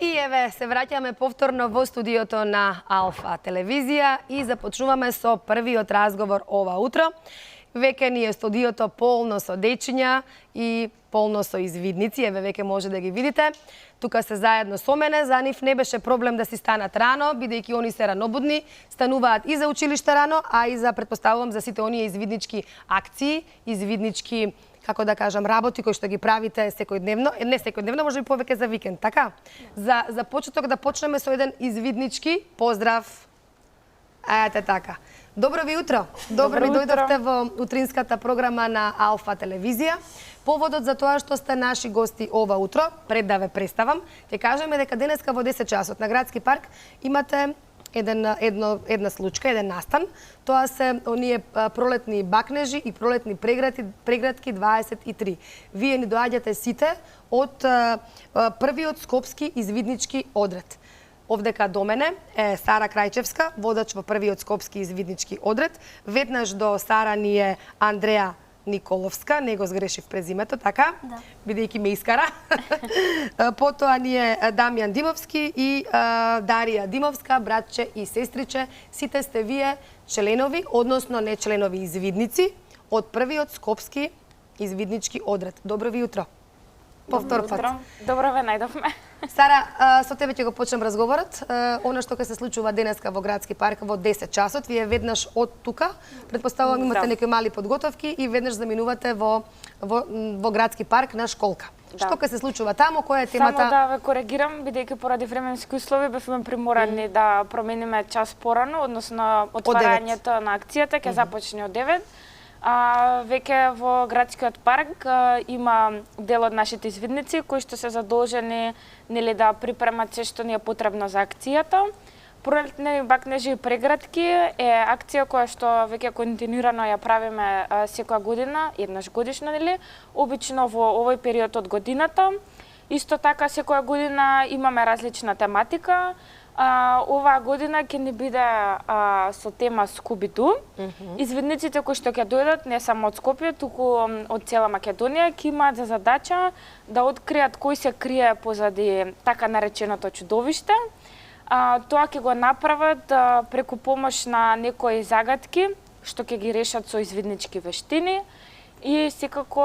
И еве, се враќаме повторно во студиото на Алфа телевизија и започнуваме со првиот разговор ова утро. Веќе ни е студиото полно со дечиња и полно со извидници, еве веќе може да ги видите. Тука се заедно со мене, за нив не беше проблем да си станат рано, бидејќи они се ранобудни, стануваат и за училиште рано, а и за, предпоставувам, за сите оние извиднички акции, извиднички, како да кажам, работи кои што ги правите секојдневно, не секојдневно, може би повеќе за викенд, така? За почеток да почнеме со еден извиднички поздрав. Ете така. Добро ви утро. Добро ви дојдовте во утринската програма на Алфа телевизија. Поводот за тоа што сте наши гости ова утро, пред да ве представам, ќе кажеме дека денеска во 10 часот на Градски парк имате една случка, еден настан. Тоа се оние пролетни бакнежи и пролетни преградки 23. Вие ни доаѓате сите од првиот скопски извиднички одред. Овдека до мене е Сара Крајчевска, водач во првиот скопски извиднички одред. Веднаш до Сара ни е Андреја Николовска, не го сгрешив презимето, така? Да. Бидејќи ме искара. Потоа ни е Дамјан Димовски и Дарија Димовска, братче и сестриче. Сите сте вие членови, односно не членови извидници, од првиот скопски извиднички одред. Добро ви утро. Повтор пат. Добро ве најдовме. Сара, со тебе ќе го почнем разговорот. Она што ќе се случува денеска во Градски парк во 10 часот, вие веднаш од тука, предпоставувам имате некои мали подготовки и веднаш заминувате во Градски парк на школка. Да. Што ќе се случува таму, која е темата? Само да ве коригирам, бидејќи поради временски услови бевме приморани да промениме час порано, односно отварањето на акцијата ќе започне од 9. Веќе во Градскиот парк има дел од нашите извидници кои што се задолжени да припремат се што ни е потребно за акцијата. Пролетни бакнежи и преградки е акција која што веќе континуирано ја правиме секоја година, еднаш годишно, обично во овој период од годината. Исто така секоја година имаме различна тематика. Оваа година ќе ни биде со тема Скуби-Ду. Извидниците кои што ќе дојдат не само од Скопје, туку од цела Македонија, ќе имаат за задача да откријат кој се крие позади така нареченото чудовиште. Тоа ќе го направат преку помош на некои загадки што ќе ги решат со извиднички вештини. И секако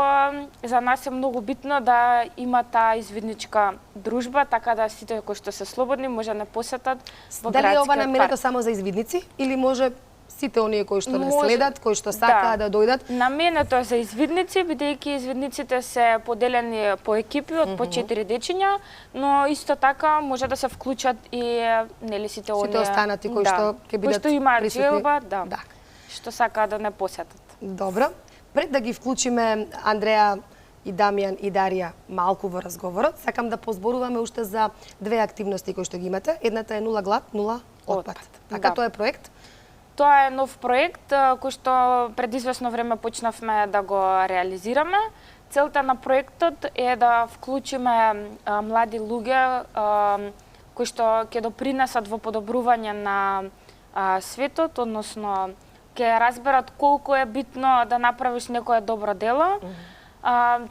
за нас е многу битно да има таа извидничка дружба, така да сите кои што се слободни може да не посетат во Градскиот парк. Дали ова наменето само за извидници или може сите оние кои што не следат, кои што сакаат да дојдат? Наменето е за извидници, бидејќи извидниците се поделени по екипи од по 4 дечиња, но исто така може да се вклучат и нели сите оние останати кои што ќе бидат кои што имаат присутни. желба, што сакаат да не посетат. Добро. Пред да ги вклучиме Андреја и Дамјан и Дарија малку во разговорот, сакам да позборуваме уште за две активности кои што ги имате. Едната е нула глад, нула отпад. Така, тоа е проект? Тоа е нов проект кој што пред известно време почнавме да го реализираме. Целта на проектот е да вклучиме млади луѓе кои што ќе допринесат во подобрување на светот, односно ќе разберат колку е битно да направиш некое добро дело.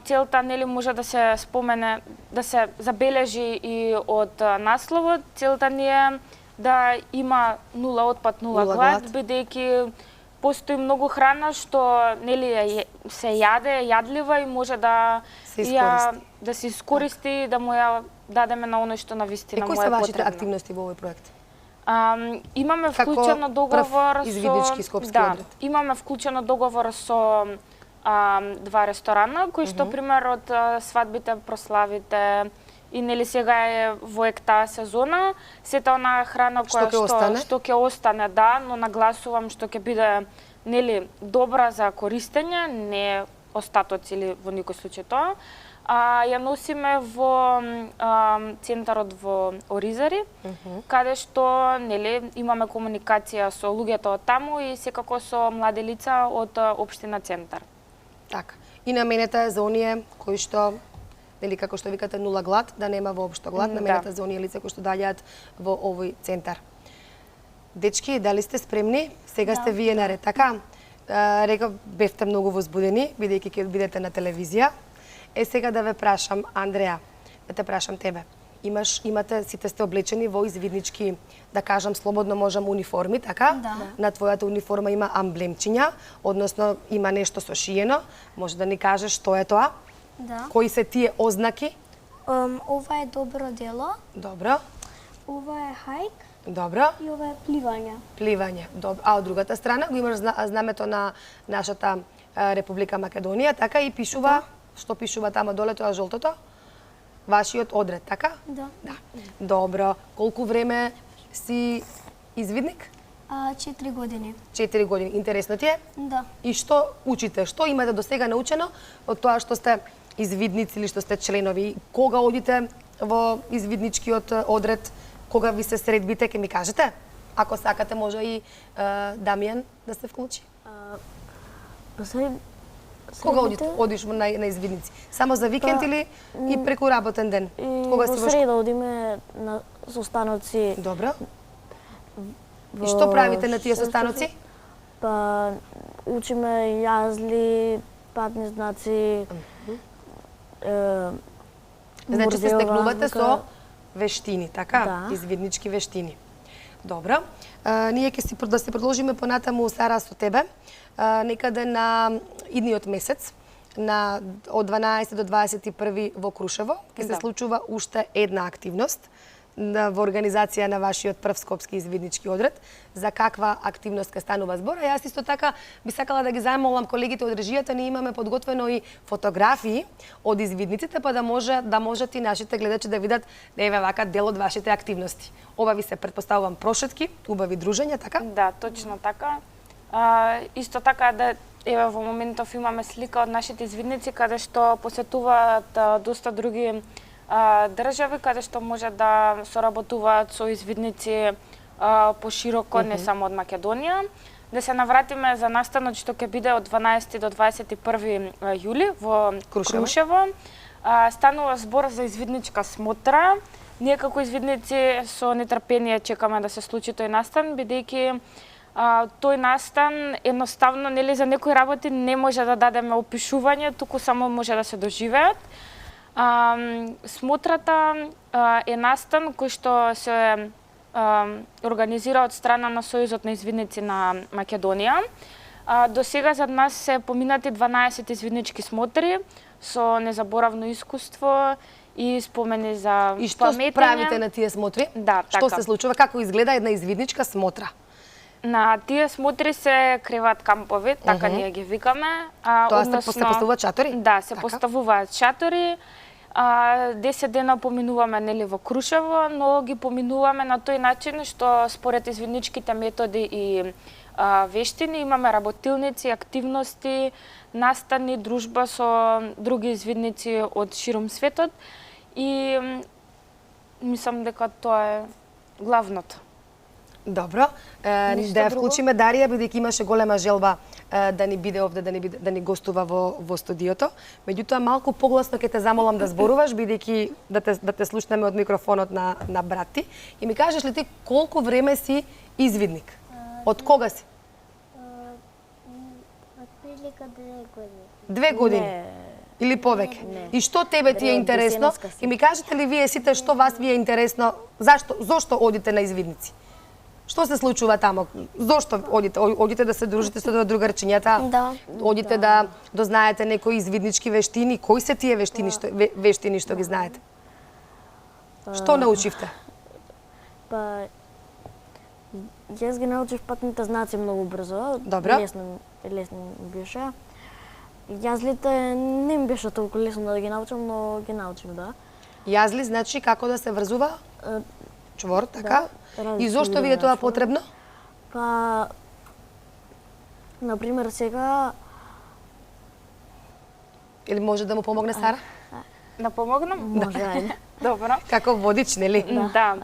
Целта нели може да се спомене, да се забележи и од насловот. Целта ни е да има нула отпад, нула глад, бидејќи постои многу храна што нели се јаде, јадлива и може да се искористи, да му ја дадеме на оној што навистина му е потребно. Кои се вашите активности во овој проект? Имаме вклучено договор со имаме вклучено договор со два ресторана кои што пример од свадбите, прославите и нели сега е во таа сезона, сета онаа храна која што ќе остане, да, но нагласувам што ќе биде нели добра за користење, не остатоци или во никој случај тоа. Ја носиме во центарот во Оризари, каде што нели имаме комуникација со луѓето од таму и секако со млади лица од општина Центар. Така. И наменета е за оние кои што нели како што викате нула глад, да нема воопшто глад, наменета за оние лица кои што доаѓаат во овој центар. Дечки, дали сте спремни? Сега сте вие наред, така? Реков, бевте многу возбудени, бидејќи ќе бидете на телевизија. Сега да ве прашам, Андреја, да те прашам тебе. имате, сите сте облечени во извиднички, да кажам слободно можам, униформи, така? Да. На твојата униформа има амблемчиња, односно има нешто сошиено. Може да ни кажеш што е тоа? Да. Кои се тие ознаки? Ова е добро дело, Добро, ова е хајк добро. и ова е пливање. Пливање. Добро. А од другата страна го имаш знамето на нашата Република Македонија, така и пишува, што пишува тамо доле тоа жолтото? Вашиот одред, така? Да. Да. Добро. Колку време си извидник? 4 години. 4 години. Интересно ти е? Да. И што учите? Што имате до сега научено од тоа што сте извидници или што сте членови? Кога одите во извидничкиот одред? Кога ви се средбите, ќе ми кажете? Ако сакате, може и Дамијан да се вклучи. Кога одиш на извидници? Само за викенд или и преку работен ден? Кога си Во среда одиме на состаноци. Добро. И што правите на тие состаноци? Па учиме јазли, патни знаци. Значи се стекнувате со азбука. вештини, така? Да. Извиднички вештини. Добро. Ние ќе да се продолжиме понатаму, Сара, со тебе. Некаде на идниот месец, од 12 до 21 во Крушево, ќе се Да. случува уште една активност во организација на вашиот прв скопски извиднички одред. За каква активност ќе станува збор? А јас исто така би сакала да ги замолам колегите од режијата, ние имаме подготвено и фотографии од извидниците, па да можат и нашите гледачи да видат еве вака дел од вашите активности. Ова ви се претпоставувам прошетки, убави дружења, така? Да, точно така. Исто така да еве во моментов имаме слика од нашите извидници каде што посетуваат доста други држави каде што може да соработуваат со извидници пошироко, не само од Македонија. Да се навратиме за настанот што ќе биде од 12 до 21 јули во Крушево. Станува збор за извидничка смотра. Ние како извидници со нетрпение чекаме да се случи тој настан, бидејќи тој настан едноставно нели за некои работи не може да дадеме опишување, туку само може да се доживеат. Смотрата е настан кој што се организира од страна на Сојузот на извидници на Македонија. До сега за нас се поминати 12 извиднички смотри со незаборавно искуство и спомени за И што паметење. правите на тие смотри? Да, Што така. се случува? Како изгледа една извидничка смотра? На тие смотри се криваат кампови, така ние ги викаме. Тоа се поставуваат шатори? Да, се Така. поставуваат шатори. 10 дена поминуваме нели во Крушево, но ги поминуваме на тој начин што според извидничките методи и вештини имаме работилници, активности, настани, дружба со други извидници од широм светот и мислам дека тоа е главното. Добро. Ништо Да ја друго? вклучиме Дарија, бидејќи имаше голема желба да ни биде овде, да ни гостува во студиото. Меѓутоа, малку погласно ќе те замолам да зборуваш, бидејќи да те слушнеме од микрофонот на брат ти. И ми кажеш ли ти колку време си извидник? Од кога си? Отприлика 2 години. 2 години? Не. Или повеќе? И што тебе ти е Од интересно? десеноска си. И ми кажете ли вие сите што вас ви е интересно? Зошто одите на извидници? Што се случува тамо? Зошто одите? Одите да се дружите со другарчињата? Да. Одите да дознаете некои извиднички вештини? Кои се тие вештини што ги знаете? Што научивте? Па јас ги научив патните знаци многу брзо. Добро. Лесно ми беше. Јазлите не ми беше толку лесно да ги научам, но ги научив, да. Јазли значи како да се врзува чвор, така? различни И зошто ви е видови тоа на чвор. потребно? Па, например, сега Или може да му помогне Сара? Да помогнам? може, ајде. Добро. Како водич, нели? Да.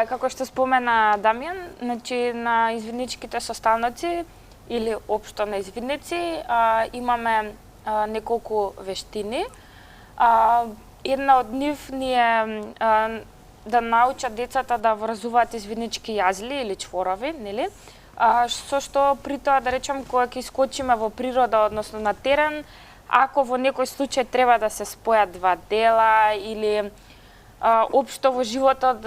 Како што спомена Дамјан, значи на извидничките состаноци или општо на извидници имаме неколку вештини. Една од нив ни е да научат децата да врзуваат извиднички јазли или чворови, нели? Со што при тоа, да речем, кога ќе искочиме во природа, односно на терен, ако во некој случај треба да се спојат два дела или општо во животот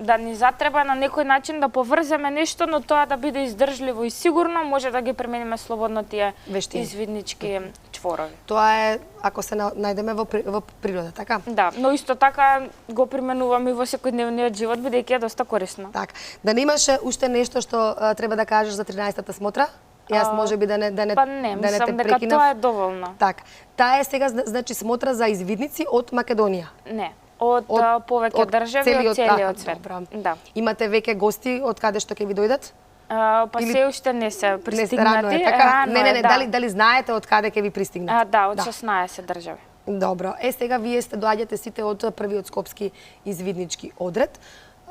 да ни затреба на некој начин да поврземе нешто, но тоа да биде издржливо и сигурно, може да ги премениме слободно тие Вештини. извиднички чворови. Тоа е ако се најдеме во природа, така? Да, но исто така го применуваме и во секојдневниот живот, бидејќи е доста корисно. Така. Да немаше уште нешто што треба да кажеш за 13-та смотра? Јас можеби да не Па не, те мислам дека прекинав. тоа е доволно. Така. Таа е сега значи смотра за извидници од Македонија. Не, од повеќе држави од целиот свет. Добра. Да. Имате веќе гости од каде што ќе ви дојдат? Па Или- се уште не се Рано е, пристигнати. така? Рано Не, е, да. дали знаете од каде ќе ви пристигнат? Да, од 16 држави. Добро. Сега вие сте доаѓате сите од првиот скопски извиднички одред.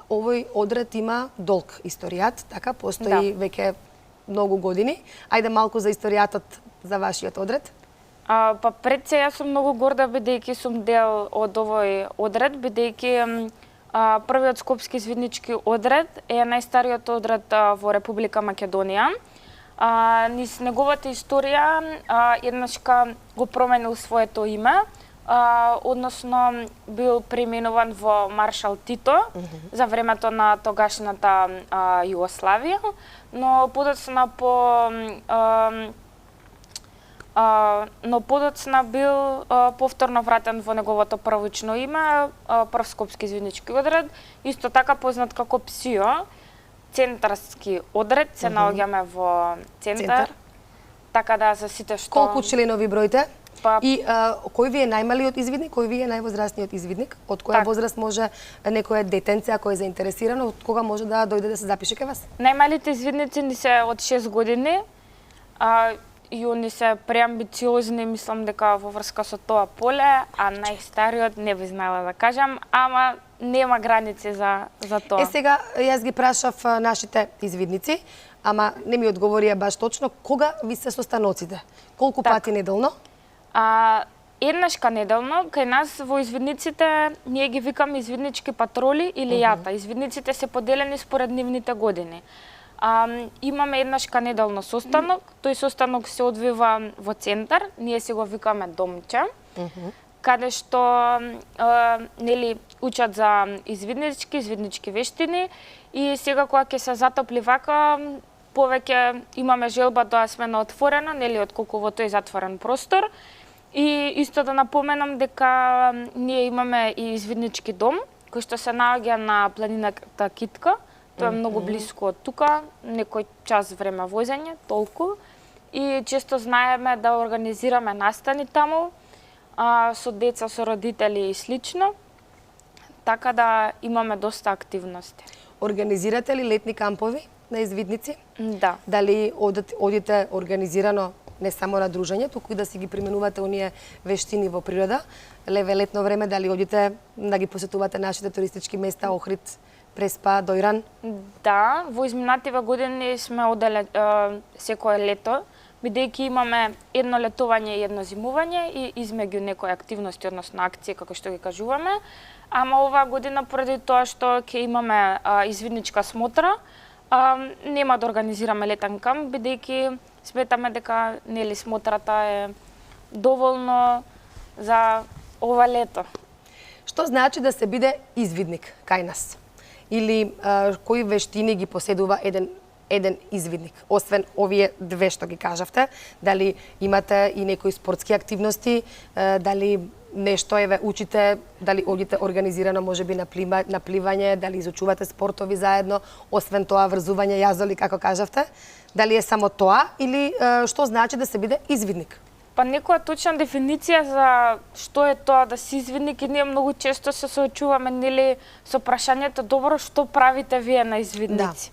Овој одред има долг историјат, така? Постои веќе многу години. Ајде малку за историјатот за вашиот одред. Па пред се јас сум многу горда бидејќи сум дел од овој одред, бидејќи првиот скопски извиднички одред е најстариот одред во Република Македонија. Низ неговата историја еднашка го променил своето име, односно бил преименуван во Маршал Тито за времето на тогашната Југославија, но подоцна бил повторно вратен во неговото првично име, прв скопски извиднички одред, исто така познат како ПСИО, центарски одред, се наоѓаме во центар. Така да за сите што Колку членови бројте? Па- И кој ви е најмалиот извидник, кој ви е највозрастниот извидник? Од која возраст може некој детенце, ако е заинтересирано, од кога може да дојде да се запише кај вас? најмалите извидници ни се од 6 години, и они се преамбициозни, мислам дека во врска со тоа поле, а најстариот не би знаела да кажам, ама нема граници за тоа. Сега јас ги прашав нашите извидници, ама не ми одговорија баш точно кога ви се состаноците? Колку пати неделно? Еднашка неделно, кај нас во извидниците ние ги викаме извиднички патроли или јата. Извидниците се поделени според нивните години. Имаме еднашка неделно состанок, тој состанок се одвива во центар, ние си го викаме домче, каде што нели учат за извиднички вештини и сега кога ќе се затопли вака, повеќе имаме желба да сме на отворено, нели отколку во тој затворен простор. И исто да напоменам дека ние имаме и извиднички дом, кој што се наоѓа на планината Китка. Тоа е многу блиску од тука, некој час време возење, толку. И често знаеме да организираме настани таму, со деца, со родители и слично. Така да имаме доста активности. Организирате ли летни кампови на извидници? Да. Дали одите организирано не само на дружење, туку и да си ги применувате оние вештини во природа? Леве летно време дали одите да ги посетувате нашите туристички места Охрид, Преспа, Дојран? Да, во изминативе години сме оделе секое лето, бидејќи имаме едно летување и едно зимување и измеѓу некои активности, односно акции, како што ги кажуваме. Ама оваа година, поради тоа што ќе имаме извидничка смотра, нема да организираме летен камп, бидејќи сметаме дека нели смотрата е доволно за ова лето. Што значи да се биде извидник кај нас? Или кои вештини ги поседува еден извидник? Освен овие две што ги кажавте, дали имате и некои спортски активности, дали нешто учите, дали одите организирано можеби на пливање, дали изучувате спортови заедно, освен тоа врзување јазоли како кажавте, дали е само тоа или што значи да се биде извидник? Па некоја точна дефиниција за што е тоа да си извидник и ние многу често се соочуваме нели со прашањето добро што правите вие на извидници.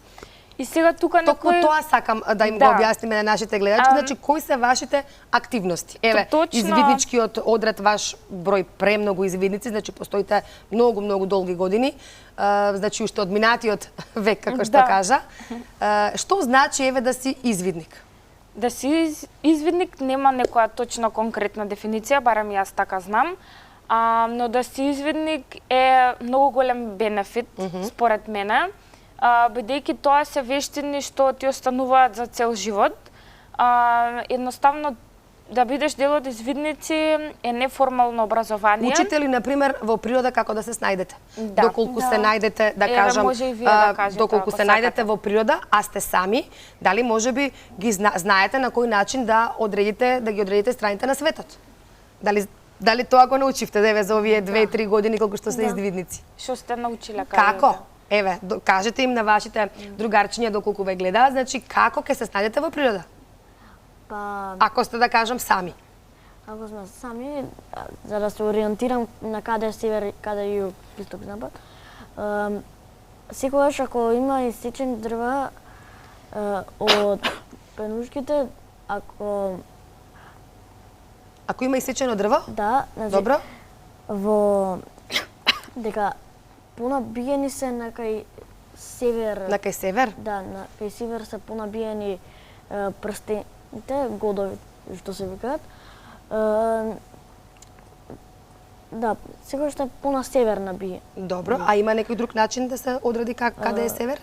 И сега тука Токму некој тоа сакам да им го објасниме на нашите гледачи, значи кои се вашите активности? Еве, Точно. извидничкиот одред ваш број премногу извидници, значи постоите многу долги години, значи уште од минатиот век како што кажа. Што значи еве да си извидник? Да си извидник нема некоја точно конкретна дефиниција, барем јас така знам, но да си извидник е многу голем бенефит според мене, бидејќи тоа се вештини што ти остануваат за цел живот. Едноставно да бидеш дел од извидници е неформално образование. Учите ли, например, во природа како да се снајдете? Да. Доколку се најдете, да Еве, кажам, може и вие да кажете, доколку ако се најдете сакате. во природа, а сте сами, дали можеби ги знаете на кој начин да ги одредите страните на светот? Дали тоа го научивте деве за овие 2-3 години колку што сте издвидници? Што сте научиле Како? Еве, кажете им на вашите другарчиња доколку ве гледаат, значи како ќе се снајдете во природа? Па, Ако сте да кажам сами. ако сме сами, за да се ориентирам на каде е север, каде е југ, исток, запад, секогаш ако има исечени дрва од пенушките, Ако има исечено дрво? да, значи, Добро. во дека понабиени се на кај север. На кај север? Да, на кај север се понабиени прстените, годови, што се викаат. Да, секој што е пона север набие. Добро, а има некој друг начин да се одреди каде е север?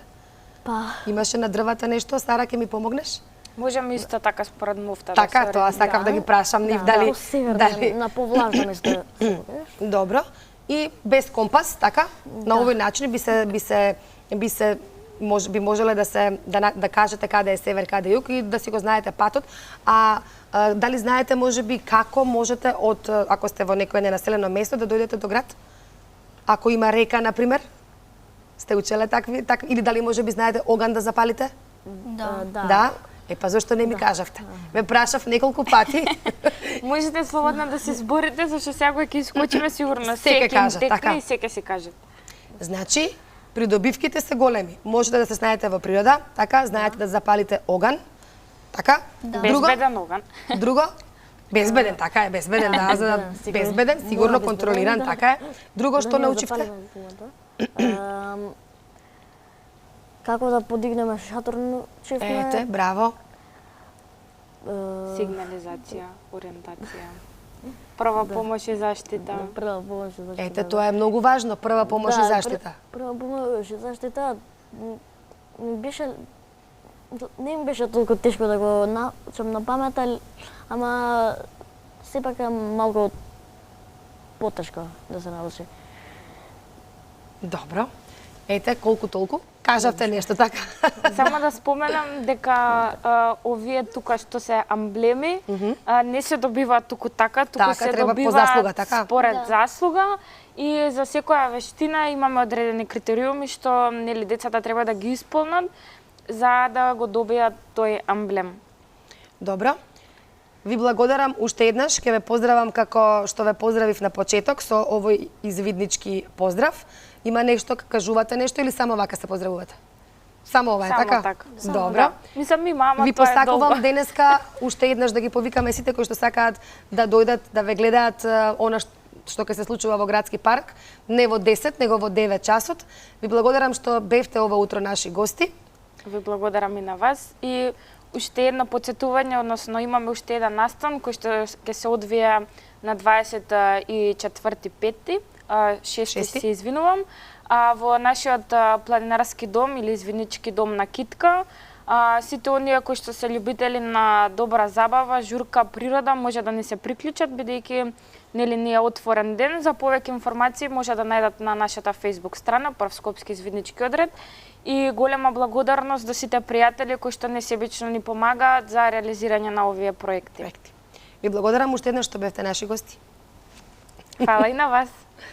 Па, Имаше на дрвата нешто, Сара, ќе ми помогнеш? Можеме исто така според муфта Така, да се тоа ориентираме. сакав да ги прашам нив дали по север, дали на повлажно место. Добро. И без компас, така? На овој начин би можеле да кажете каде е север, каде е југ и да си го знаете патот. А дали знаете можеби како можете ако сте во некое ненаселено место да дојдете до град? Ако има река, например? Сте учеле такви или дали можеби знаете оган да запалите? Да? Па зашто не ми кажавте? Ме прашав неколку пати. Можете слободно да се зборите, зашто сега ќе искочиме сигурно Секој секој кажа, така. текне и секој си каже. Значи, придобивките се големи. Можете да се снајдете во природа, така, знаете да запалите оган, така? Безбеден оган. Друго? Безбеден, така е, безбеден, да, за да безбеден, сигурно контролиран, така е. Друго што научивте? Како да подигнеме шатор, научивме. Ете, браво. Сигнализација, ориентација. Прва помош и заштита. Прва помош и заштита. Ете, тоа е многу важно, прва помош и заштита. Прва помош и заштита не ми беше толку тешко да го научам на памет, ама сепак е малку потешко да се научи. Добро. Ете, колку толку. Кажавте нешто, така? Само да споменам дека овие тука што се амблеми не се добиваат туку така, туку Така, се треба по добиваат заслуга, така? според заслуга и за секоја вештина имаме одредени критериуми што нели децата треба да ги исполнат за да го добијат тој амблем. Добро. Ви благодарам уште еднаш, ќе ве поздравам како што ве поздравив на почеток со овој извиднички поздрав. Има нешто, кажувате нешто или само вака се поздравувате? Само ова е, Само така? така. Добро. Да. Мислам и мама, Ви тоа е посакувам долго. денеска уште еднаш да ги повикаме сите кои што сакаат да дојдат да ве гледаат она што ќе се случува во градски парк, не во 10, него во 9 часот. Ви благодарам што бевте ова утро наши гости. Ви благодарам и на вас и уште едно подсетување, односно имаме уште еден настан кој што ќе се одвие на 24.5. 6 се извинувам, во нашиот планинарски дом или извиднички дом на Китка. Сите оние кои што се љубители на добра забава, журка, природа, може да ни се приклучат, бидејќи нели ни е отворен ден. За повеќе информации може да најдат на нашата Facebook страна Прв Скопски извиднички одред. И голема благодарност до сите пријатели кои што несебично ни помагаат за реализирање на овие проекти. Ви благодарам уште еднаш што бевте наши гости. Фала и на вас.